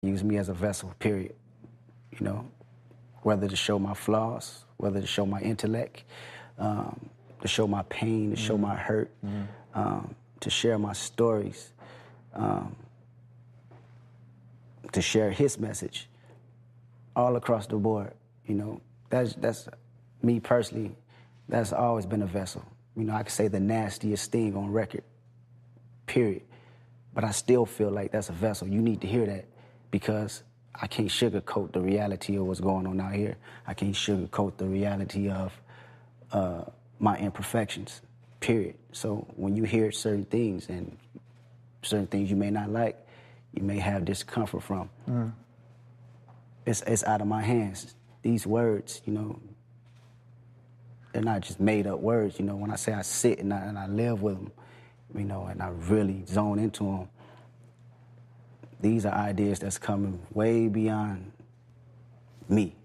Use me as a vessel, period. You know, whether to show my flaws, whether to show my intellect, to show my pain, to show my hurt, to share my stories, to share his message, all across the board. You know, that's me personally. That's always been a vessel. You know, I could say the nastiest thing on record, period. But I still feel like that's a vessel. You need to hear that because I can't sugarcoat the reality of what's going on out here. I can't sugarcoat the reality of my imperfections, period. So when you hear certain things and certain things you may not like, you may have discomfort from, it's out of my hands. These words, you know, they're not just made up words. You know, when I say I sit and I live with them, you know, and I really zone into them, these are ideas that's coming way beyond me.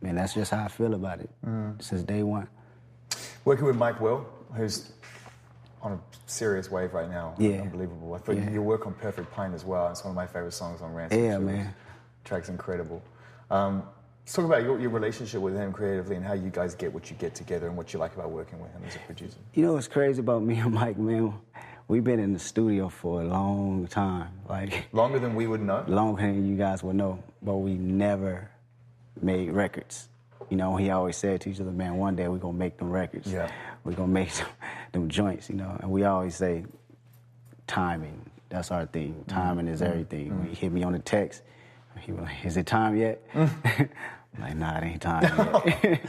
Man, that's just how I feel about it since day one. Working with Mike Will, who's on a serious wave right now. Yeah. Unbelievable. I thought your work on Perfect Pine as well. It's one of my favorite songs on Ransom. Yeah, man. Track's incredible. Let's talk about your relationship with him creatively and how you guys get what you get together and what you like about working with him as a producer. You know what's crazy about me and Mike, man? We've been in the studio for a long time. Like longer than we would know? Longer than you guys would know. But we never made records. You know, he always said to each other, man, one day we're going to make them records. Yeah. We're going to make them joints, you know. And we always say timing. That's our thing. Timing is everything. When he hit me on the text, he was like, is it time yet? I'm like, nah, it ain't time yet.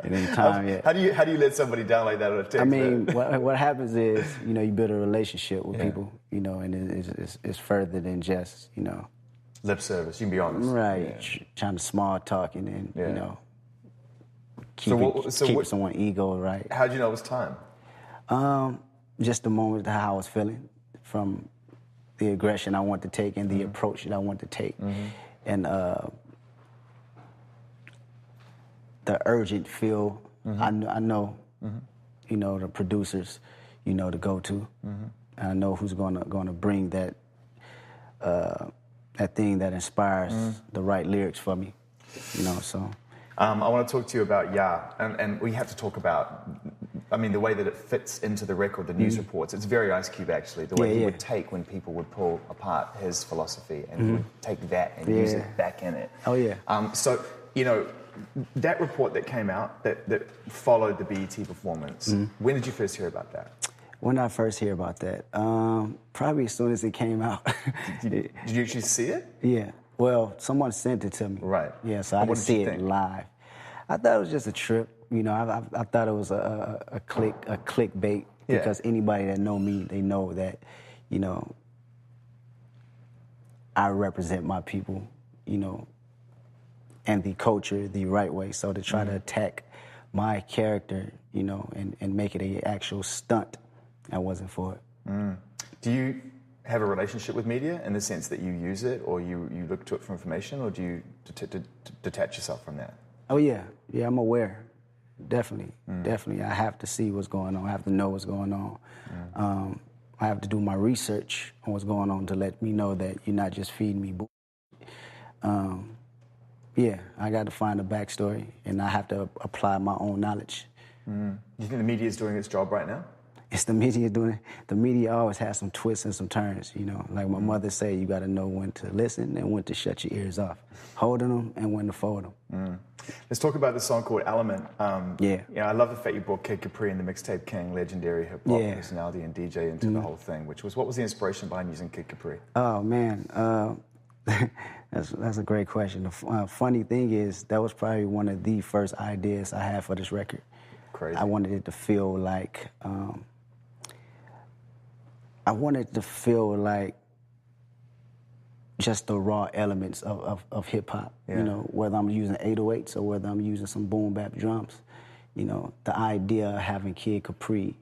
It ain't time yet. How do you let somebody down like that on a text? I mean, what happens is, you know, you build a relationship with people, you know, and it's further than just, you know. Lip service, you can be honest. Right, trying to small talk and then, you know, keep someone's ego right. How did you know it was time? Just the moment how I was feeling from the aggression I want to take and the approach that I want to take. And the urgent feel, I know, you know, the producers, you know, to go to. And I know who's gonna bring that that thing that inspires the right lyrics for me, you know, so. I want to talk to you about and we have to talk about, I mean, the way that it fits into the record, the news reports. It's very Ice Cube, actually, the way he would take when people would pull apart his philosophy and he would take that and use it back in it. Oh, yeah. So, you know, that report that came out that followed the BET performance, when did you first hear about that? When did I first hear about that? Probably as soon as it came out. Did you actually see it? Yeah. Well, someone sent it to me. Right. Yeah, so I didn't see it live. I thought it was just a trip. You know, I thought it was a clickbait because anybody that know me, they know that, you know, I represent my people, you know, and the culture the right way. So to try to attack my character, you know, and make it an actual stunt, I wasn't for it. Do you have a relationship with media in the sense that you use it or you look to it for information, or do you detach yourself from that? Oh, yeah. Yeah, I'm aware. Definitely. Definitely. I have to see what's going on. I have to know what's going on. I have to do my research on what's going on to let me know that you're not just feeding me bullshit. Yeah, I got to find a backstory, and I have to apply my own knowledge. Do you think the media is doing its job right now? It's the media doing it. The media always has some twists and some turns, you know. Like my mother say, you got to know when to listen and when to shut your ears off. Holding them and when to fold them. Let's talk about the song called Element. Yeah. You know, I love the fact you brought Kid Capri and the Mixtape King, legendary hip-hop personality and DJ into the whole thing, what was the inspiration behind using Kid Capri? Oh, man. That's a great question. The funny thing is, that was probably one of the first ideas I had for this record. Crazy. I wanted it to feel like, just the raw elements of hip-hop, you know, whether I'm using 808s or whether I'm using some boom bap drums. You know, the idea of having Kid Capri,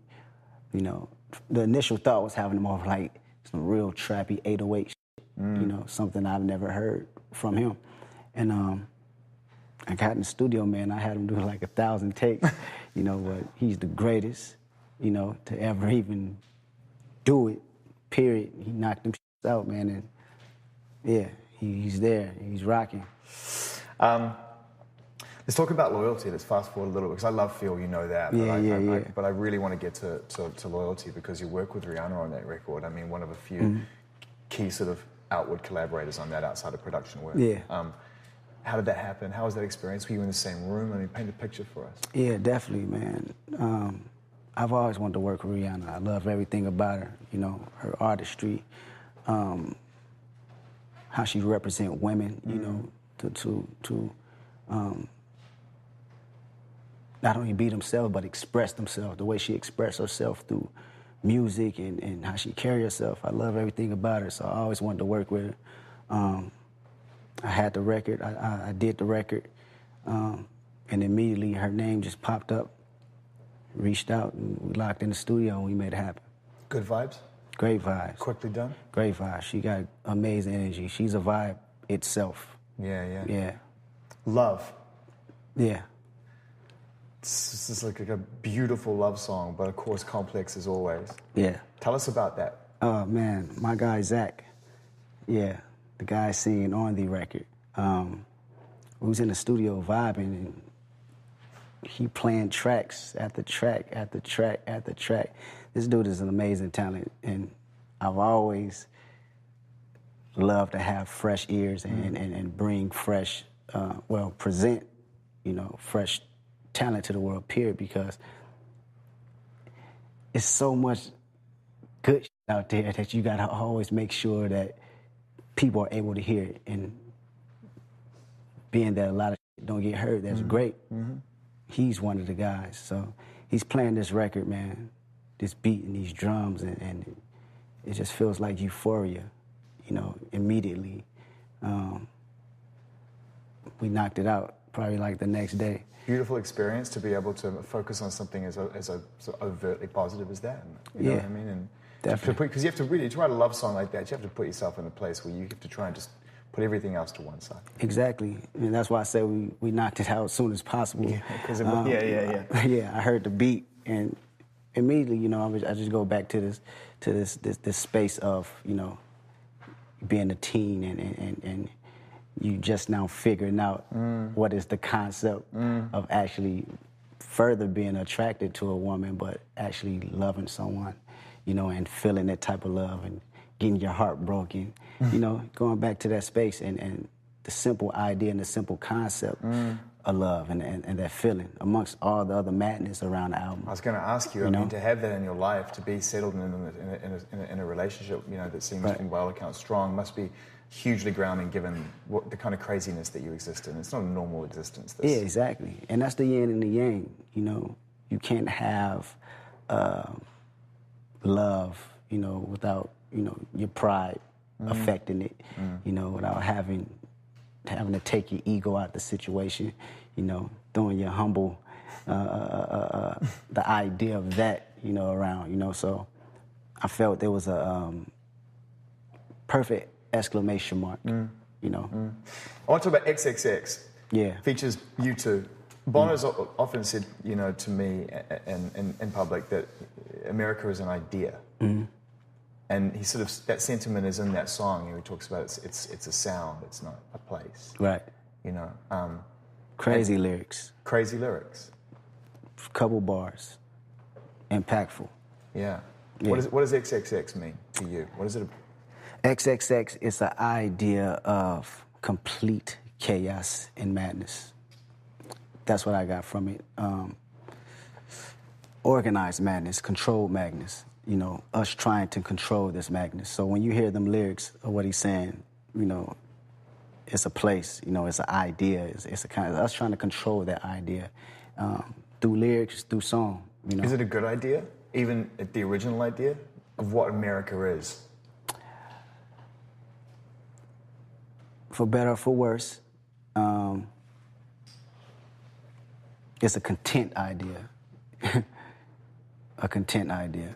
you know, the initial thought was having more of like some real trappy 808 shit, you know, something I've never heard from him. And I got in the studio, man, I had him do like 1,000 takes, you know, but he's the greatest, you know, to ever even do it, period. He knocked them shit out, man, and yeah, He's there. He's rocking. Let's talk about loyalty. Let's fast forward a little bit, because I love Feel, you know that. But I really want to get to loyalty, because you work with Rihanna on that record. I mean, one of a few key sort of outward collaborators on that outside of production work. Yeah. How did that happen? How was that experience? Were you in the same room? I mean, paint a picture for us. Yeah, definitely, man. I've always wanted to work with Rihanna. I love everything about her, you know, her artistry, how she represents women, you know, to not only be themselves, but express themselves, the way she expressed herself through music and how she carries herself. I love everything about her, so I always wanted to work with her. I had the record, I did the record, and immediately her name just popped up, reached out, and we locked in the studio and we made it happen. Good vibes? Great vibes. Quickly done? Great vibes. She got amazing energy. She's a vibe itself. Yeah. Love. Yeah. This is like a beautiful love song, but of course complex as always. Yeah. Tell us about that. Oh, man, my guy, Zach. Yeah, the guy singing on the record. We was in the studio vibing, and he playing tracks after track after track after track. This dude is an amazing talent, and I've always loved to have fresh ears and bring fresh, present, you know, fresh talent to the world, period, because it's so much good shit out there that you gotta always make sure that people are able to hear it. And being that a lot of shit don't get heard, that's great. He's one of the guys. So he's playing this record, man, this beat and these drums, and it just feels like euphoria, you know, immediately. We knocked it out probably like the next day. Beautiful experience to be able to focus on something as overtly positive as that. You know what I mean? And definitely. Because you have to really, to write a love song like that, you have to put yourself in a place where you have to try and just put everything else to one side. Exactly. And that's why I said we knocked it out as soon as possible. Yeah, I heard the beat, and immediately, you know, I just go back to this space of, you know, being a teen and you just now figuring out what is the concept of actually further being attracted to a woman, but actually loving someone, you know, and feeling that type of love and getting your heart broken, you know, going back to that space and the simple idea and the simple concept of love and that feeling amongst all the other madness around the album. I was going to ask you, I mean, to have that in your life, to be settled in a relationship, you know, that seems, from by all accounts, strong, must be hugely grounding given the kind of craziness that you exist in. It's not a normal existence. Yeah, exactly. And that's the yin and the yang, you know. You can't have love, you know, without, you know, your pride affecting it, you know, without having to take your ego out the situation, you know, throwing your humble, the idea of that, you know, around, you know. So I felt there was a perfect exclamation mark, you know. I want to talk about XXX. Yeah. Features you two. Bono's often said, you know, to me in public that America is an idea. And he sort of, that sentiment is in that song. You know, he talks about it's a sound, it's not a place. Right. You know. Crazy lyrics. Crazy lyrics. Couple bars. Impactful. Yeah. What does XXX mean to you? What is it? XXX is the idea of complete chaos and madness. That's what I got from it. Organized madness, controlled madness. You know, us trying to control this madness. So when you hear them lyrics of what he's saying, you know, it's a place, you know, it's an idea. It's a kind of us trying to control that idea through lyrics, through song. You know. Is it a good idea, even the original idea of what America is? For better or for worse, it's a content idea. A content idea.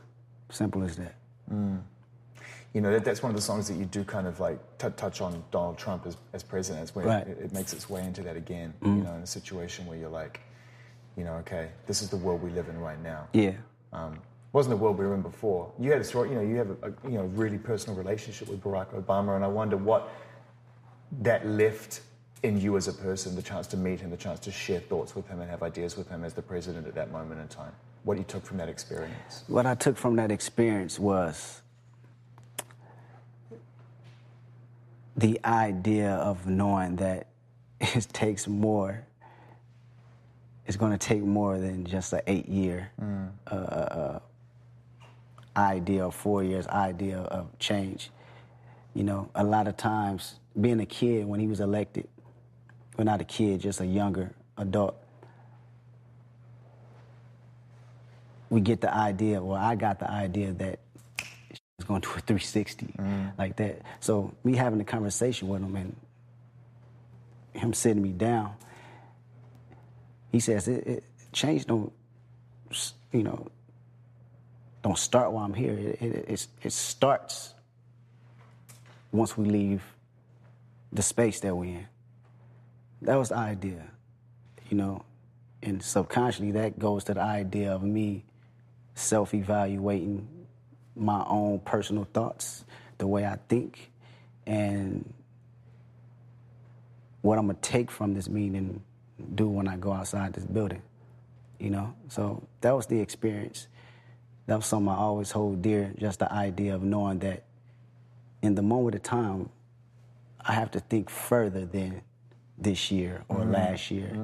Simple as that. You know, that's one of the songs that you do kind of like touch on Donald Trump as president. It's where it makes its way into that again, you know, in a situation where you're like, you know, okay, this is the world we live in right now. Yeah. Wasn't the world we were in before. You had a story, you know, you have a really personal relationship with Barack Obama, and I wonder what that left in you as a person, the chance to meet him, the chance to share thoughts with him and have ideas with him as the president at that moment in time? What you took from that experience? What I took from that experience was the idea of knowing that it takes more. It's going to take more than just an 8-year idea or 4 years idea of change. You know, a lot of times, being a kid when he was elected, well, not a kid, just a younger adult, we get the idea, well, I got the idea that it's going to do a 360 like that. So me having a conversation with him and him sitting me down, he says, change don't, you know, don't start while I'm here. It starts once we leave the space that we're in. That was the idea, you know, and subconsciously that goes to the idea of me self-evaluating my own personal thoughts, the way I think, and what I'm gonna take from this meeting and do when I go outside this building, you know? So that was the experience. That was something I always hold dear, just the idea of knowing that in the moment of time, I have to think further than this year or last year.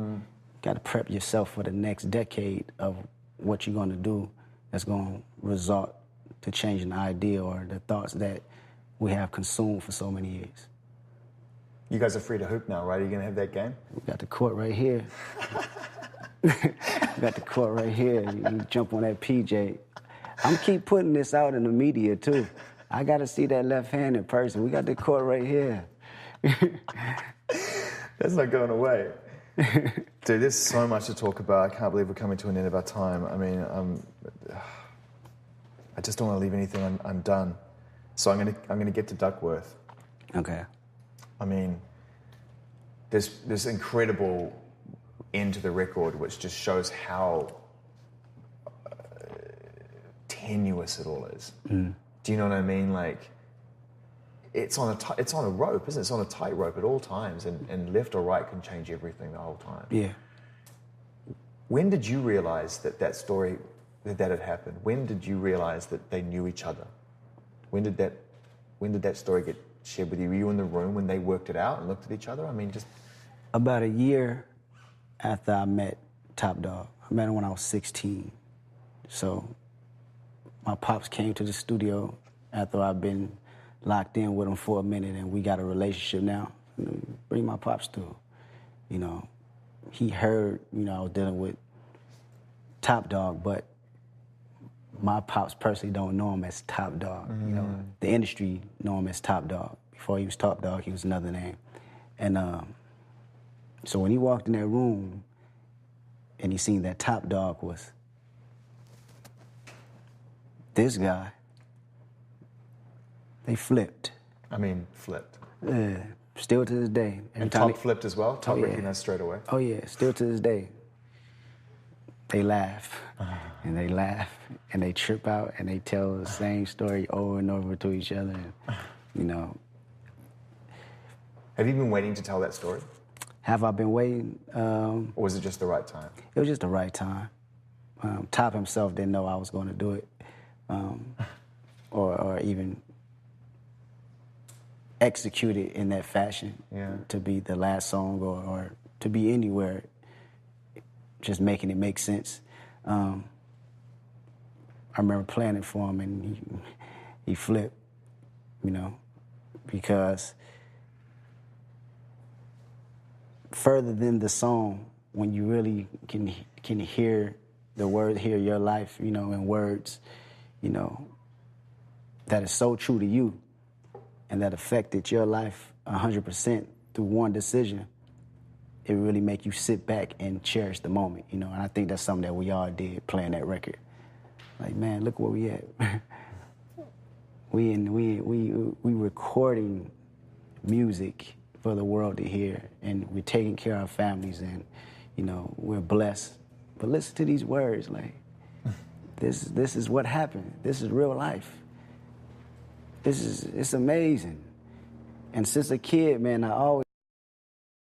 Got to prep yourself for the next decade of what you're going to do that's going to result to changing the idea or the thoughts that we have consumed for so many years. You guys are free to hoop now, right? Are you going to have that game? We got the court right here. We got the court right here. You jump on that PJ. I'm keep putting this out in the media, too. I got to see that left hand in person. We got the court right here. That's not going away. Dude, there's so much to talk about. I can't believe we're coming to an end of our time. I mean, I just don't want to leave anything undone. So I'm gonna get to Duckworth. Okay. I mean, there's this incredible end to the record, which just shows how tenuous it all is. Do you know what I mean? Like, it's on a rope, isn't it? It's on a tightrope at all times, and left or right can change everything the whole time. Yeah. When did you realize that story, that had happened? When did you realize that they knew each other? When did that story get shared with you? Were you in the room when they worked it out and looked at each other? I mean, just... About a year after I met Top Dog. I met him when I was 16. So my pops came to the studio after I've been locked in with him for a minute, and we got a relationship now. Bring my pops through. You know, he heard, you know, I was dealing with Top Dog, but my pops personally don't know him as Top Dog. You know, the industry know him as Top Dog. Before he was Top Dog, he was another name. And so when he walked in that room and he seen that Top Dog was this guy, they flipped. I mean, flipped. Yeah, still to this day. And Top flipped as well? Top recognized straight away? Oh yeah, still to this day. They laugh, and they laugh, and they trip out, and they tell the same story over and over to each other, and, you know. Have you been waiting to tell that story? Have I been waiting? Or was it just the right time? It was just the right time. Top himself didn't know I was going to do it, or even execute it in that fashion, to be the last song or to be anywhere, just making it make sense. I remember playing it for him, and he flipped, you know, because further than the song, when you really can hear the word, hear your life, you know, in words, you know, that is so true to you and that affected your life 100% through one decision, it really make you sit back and cherish the moment, you know. And I think that's something that we all did playing that record. Like, man, look where we at. we recording music for the world to hear, and we're taking care of our families, and, you know, we're blessed. But listen to these words, like, this is what happened. This is real life. It's amazing. And since a kid, man, I always